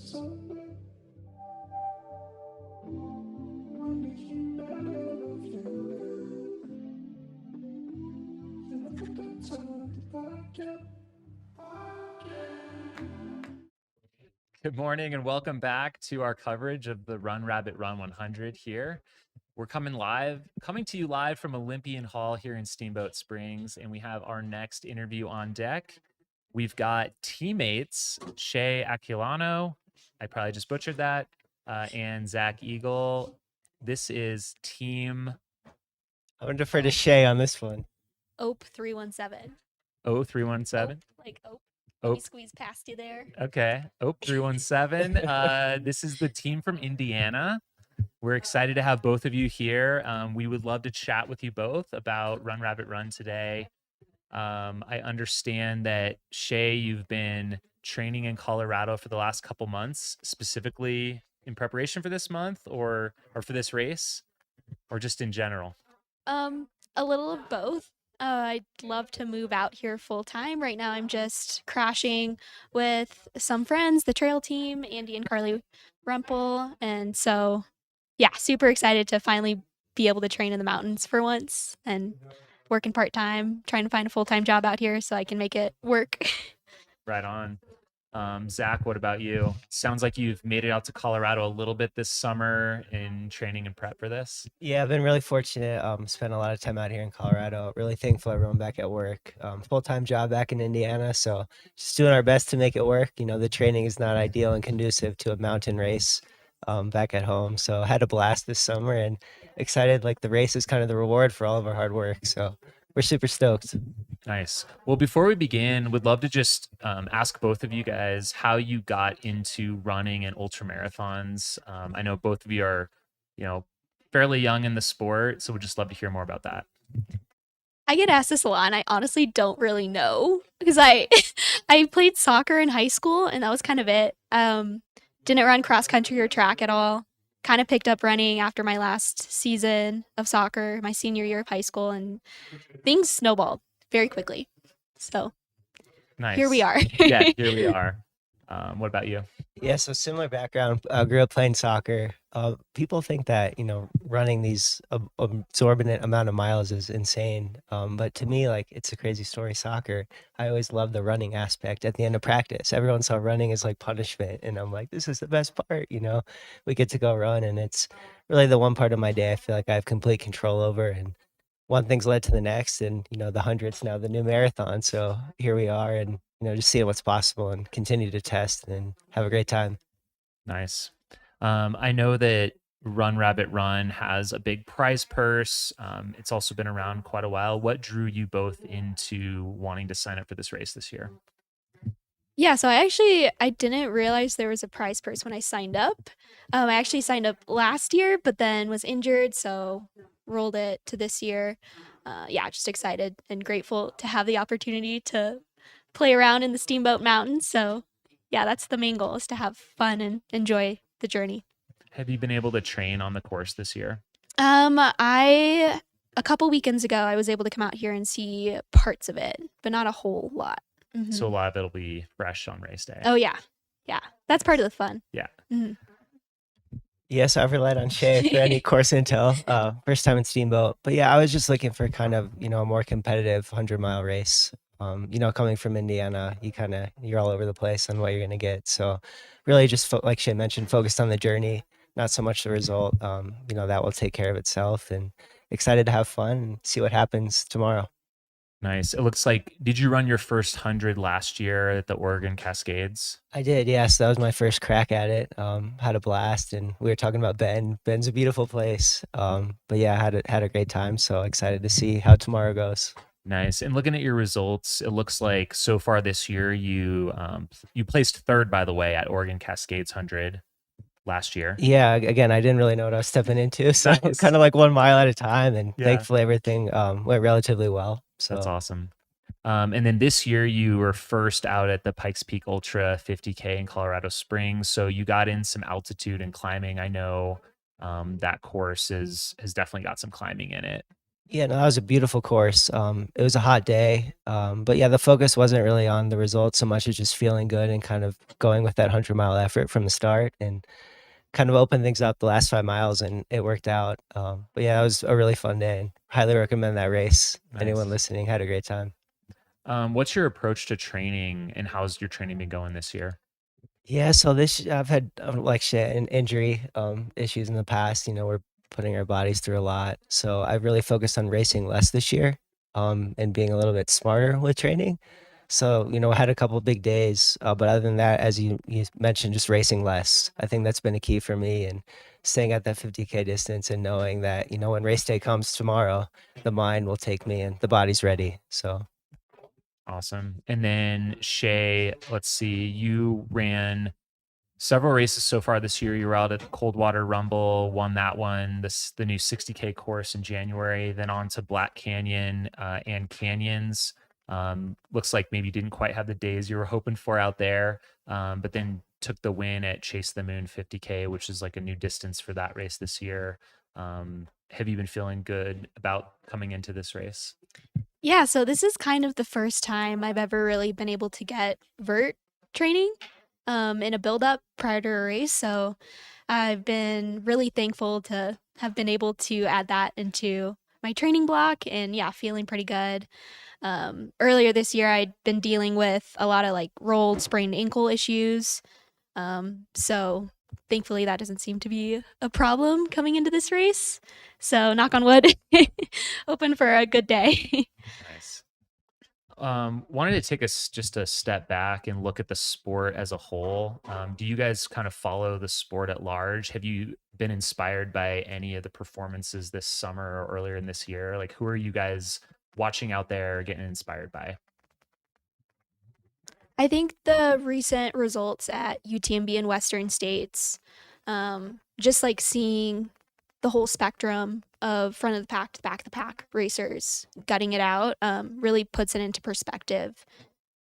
Good morning and welcome back to our coverage of the Run Rabbit Run 100 here. We're coming to you live from Olympian Hall here in Steamboat Springs, and we have our next interview on deck. We've got teammates Shea Aquilano, I probably just butchered that, and Zach Eagle. This is team I'm going to defer to Shea on this one. OPE 317. 0317. Like OPE. Oh. Let me squeeze past you there. Okay. 0317. This is the team from Indiana. We're excited to have both of you here. We would love to chat with you both about Run Rabbit Run today. I understand that, Shea, you've been training in Colorado for the last couple months, specifically in preparation for this month or for this race, or just in general? A little of both. I'd love to move out here full time. Right now, I'm just crashing with some friends, the trail team, Andy and Carly Rempel. And so, yeah, super excited to finally be able to train in the mountains for once and working part time, trying to find a full time job out here so I can make it work. Right on. Zach, what about you? Sounds like you've made it out to Colorado a little bit this summer in training and prep for this. Yeah, I've been really fortunate. Spent a lot of time out here in Colorado. Really thankful everyone back at work. Full-time job back in Indiana, so just doing our best to make it work. You know, the training is not ideal and conducive to a mountain race back at home. So I had a blast this summer and excited. Like the race is kind of the reward for all of our hard work. So we're super stoked. Nice. Well, before we begin, would love to just ask both of you guys how you got into running and ultra marathons. I know both of you are, fairly young in the sport, so we'd just love to hear more about that. I get asked this a lot, and I honestly don't really know because I I played soccer in high school, and that was kind of it. Didn't run cross country or track at all. Kind of picked up running after my last season of soccer, my senior year of high school, and things snowballed very quickly. So Nice. here we are. Yeah, here we are. What about you? Yeah, so similar background. Grew up playing soccer. People think that, running these absorbent amount of miles is insane. But to me, like, it's a crazy story. Soccer, I always loved the running aspect at the end of practice. Everyone saw running as like punishment. And I'm like, this is the best part, we get to go run. And it's really the one part of my day I feel like I have complete control over. And one thing's led to the next. And, the 100's now the new marathon. So here we are. And just seeing what's possible and continue to test and have a great time. Nice. I know that Run Rabbit Run has a big prize purse. It's also been around quite a while. What drew you both into wanting to sign up for this race this year? Yeah, so I didn't realize there was a prize purse when I signed up. I actually signed up last year, but then was injured, so rolled it to this year. Just excited and grateful to have the opportunity to play around in the Steamboat Mountains. So yeah, that's the main goal, is to have fun and enjoy the journey. Have you been able to train on the course this year? A couple weekends ago, I was able to come out here and see parts of it, but not a whole lot. Mm-hmm. So a lot of it'll be fresh on race day. Oh yeah. That's part of the fun. Yeah. Mm-hmm. Yes, I've relied on Shea for any course intel. First time in Steamboat, but yeah, I was just looking for kind of a more competitive 100-mile race. Coming from Indiana, you're all over the place on what you're gonna get. So really just like Shea mentioned, focused on the journey, not so much the result. That will take care of itself, and excited to have fun and see what happens tomorrow. Nice. It looks like, did you run your first 100 last year at the Oregon Cascades? I did, yes. That was my first crack at it. Had a blast, and we were talking about Bend. Bend's a beautiful place. But yeah, had a great time. So excited to see how tomorrow goes. Nice. And looking at your results, it looks like so far this year you placed third, by the way, at Oregon Cascades 100 last year. Yeah, again, I didn't really know what I was stepping into, so Nice. kind of like 1 mile at a time, and Yeah. thankfully everything went relatively well. So That's awesome. And then this year you were first out at the Pikes Peak Ultra 50K in Colorado Springs. So you got in some altitude and climbing. I know that course has definitely got some climbing in it. Yeah, no, that was a beautiful course. It was a hot day, but yeah, the focus wasn't really on the results so much as just feeling good and kind of going with that 100-mile effort from the start and kind of opened things up the last 5 miles, and it worked out. But yeah, it was a really fun day and highly recommend that race. Anyone Nice. listening had a great time. What's your approach to training, and how's your training been going this year? Yeah, so this I've had like Shea, an injury issues in the past. We're putting our bodies through a lot, so I've really focused on racing less this year, and being a little bit smarter with training. So I had a couple big days, but other than that, as you mentioned, just racing less. I think that's been a key for me, and staying at that 50K distance and knowing that when race day comes tomorrow, the mind will take me and the body's ready. So Awesome. And then Shay, let's see, you ran several races so far this year. You were out at the Coldwater Rumble, won that one. The new 60K course in January. Then on to Black Canyon and Canyons. Looks like maybe you didn't quite have the days you were hoping for out there, but then took the win at Chase the Moon 50K, which is like a new distance for that race this year. Have you been feeling good about coming into this race? Yeah, so this is kind of the first time I've ever really been able to get vert training in a build up prior to a race. So I've been really thankful to have been able to add that into my training block and yeah, feeling pretty good. Earlier this year, I'd been dealing with a lot of like rolled sprained ankle issues. So thankfully, that doesn't seem to be a problem coming into this race. So knock on wood, open for a good day. Nice. Wanted to take us just a step back and look at the sport as a whole. Do you guys kind of follow the sport at large? Have you been inspired by any of the performances this summer or earlier in this year? Like, who are you guys watching out there getting inspired by? I think the recent results at UTMB and Western States, just like seeing the whole spectrum of front of the pack to back of the pack racers gutting it out, really puts it into perspective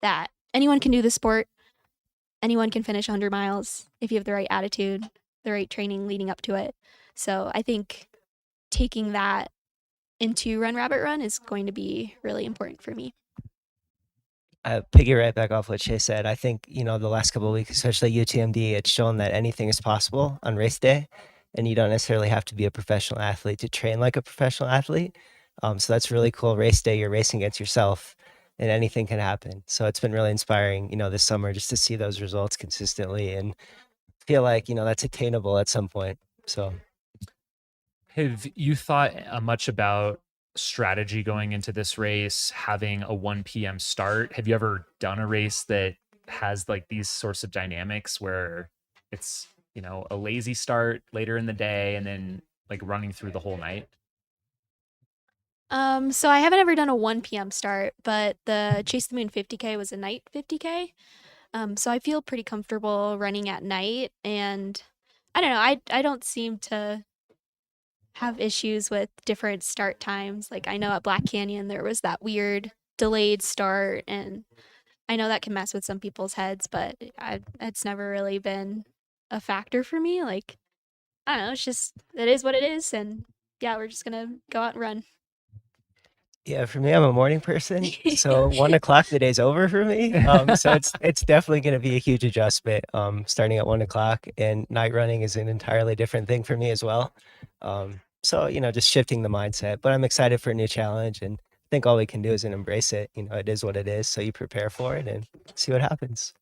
that anyone can do the sport, anyone can finish 100 miles if you have the right attitude, the right training leading up to it. So I think taking that into Run Rabbit Run is going to be really important for me. piggy right back off what Shea said. I think the last couple of weeks, especially UTMB, it's shown that anything is possible on race day, and you don't necessarily have to be a professional athlete to train like a professional athlete. So that's really cool. Race day, you're racing against yourself, and anything can happen. So it's been really inspiring, this summer, just to see those results consistently and feel like that's attainable at some point. So Have you thought much about strategy going into this race, having a 1 p.m. start? Have you ever done a race that has like these sorts of dynamics where it's, a lazy start later in the day and then like running through the whole night? So I haven't ever done a 1 p.m. start, but the Chase the Moon 50K was a night 50K. So I feel pretty comfortable running at night, and I don't know, I don't seem to have issues with different start times. Like I know at Black Canyon there was that weird delayed start, and I know that can mess with some people's heads, but it's never really been a factor for me. Like I don't know, it's just it is what it is, and yeah, we're just gonna go out and run. yeah, for me, I'm a morning person, so 1 o'clock the day's over for me. So it's definitely going to be a huge adjustment. Starting at 1 o'clock, and night running is an entirely different thing for me as well. So just shifting the mindset. But I'm excited for a new challenge, and I think all we can do is embrace it. It is what it is. So you prepare for it and see what happens.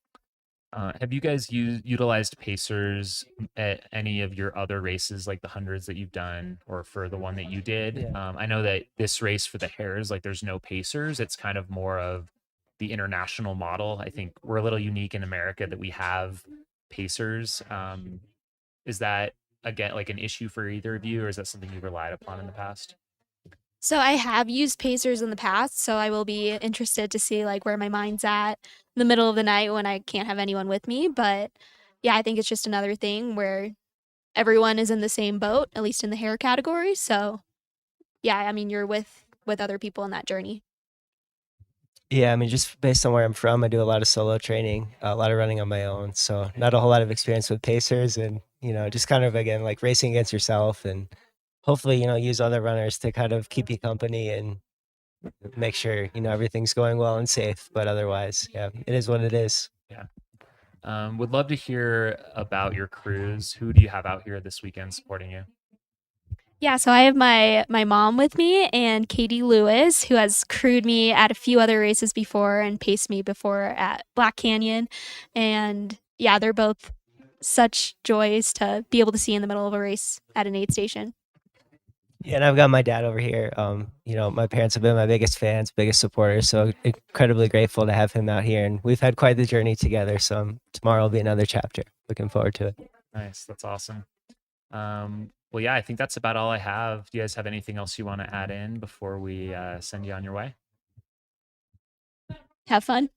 Have you guys utilized pacers at any of your other races, like the hundreds that you've done, or for the one that you did? Yeah. I know that this race for the Hares, like there's no pacers. It's kind of more of the international model. I think we're a little unique in America that we have pacers. Is that again like an issue for either of you, or is that something you relied upon in the past? So I have used pacers in the past, so I will be interested to see like where my mind's at in the middle of the night when I can't have anyone with me. But yeah, I think it's just another thing where everyone is in the same boat, at least in the hair category. So yeah, I mean you're with other people in that journey. Yeah, I mean, just based on where I'm from, I do a lot of solo training, a lot of running on my own. So not a whole lot of experience with pacers, and just kind of again like racing against yourself and hopefully, use other runners to kind of keep you company and make sure, everything's going well and safe. But otherwise, yeah, it is what it is. Yeah. Would love to hear about your crews. Who do you have out here this weekend supporting you? Yeah, so I have my mom with me and Katie Lewis, who has crewed me at a few other races before and paced me before at Black Canyon. And yeah, they're both such joys to be able to see in the middle of a race at an aid station. Yeah, and I've got my dad over here. My parents have been my biggest fans, biggest supporters, so incredibly grateful to have him out here. And we've had quite the journey together. So tomorrow will be another chapter. Looking forward to it. Nice. That's awesome. Well, yeah, I think that's about all I have. Do you guys have anything else you want to add in before we send you on your way? Have fun.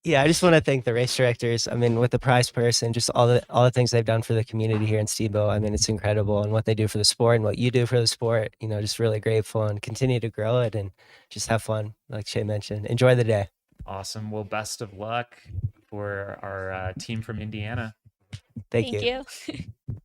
Yeah, I just want to thank the race directors. I mean, with the prize purse and just all the things they've done for the community here in Steamboat. I mean, it's incredible, and what they do for the sport and what you do for the sport. Just really grateful and continue to grow it and just have fun, like Shea mentioned. Enjoy the day. Awesome. Well, best of luck for our team from Indiana. Thank you. you.